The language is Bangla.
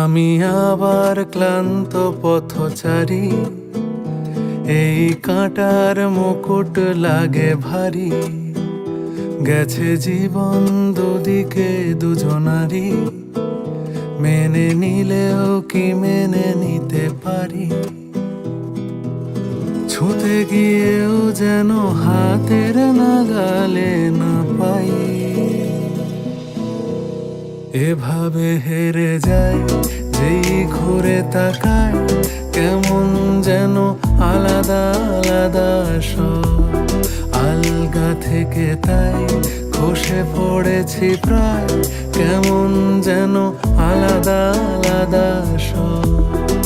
আমি আবার ক্লান্ত পথচারী, এই কাঁটার মুকুট লাগে ভারী। গেছে জীবন দুদিকে দুজনারই, মেনে নিলেও কি মেনে নিতে পারি? ছুঁতে গিয়েও যেন হাতের নাগালে না পাই। এভাবে হেরে যায় যেই ঘুরে তাকায়, কেমন যেন আলাদা আলাদা সব। আলগা থেকে তাই খসে পড়েছি প্রায়, কেমন যেন আলাদা আলাদা সব।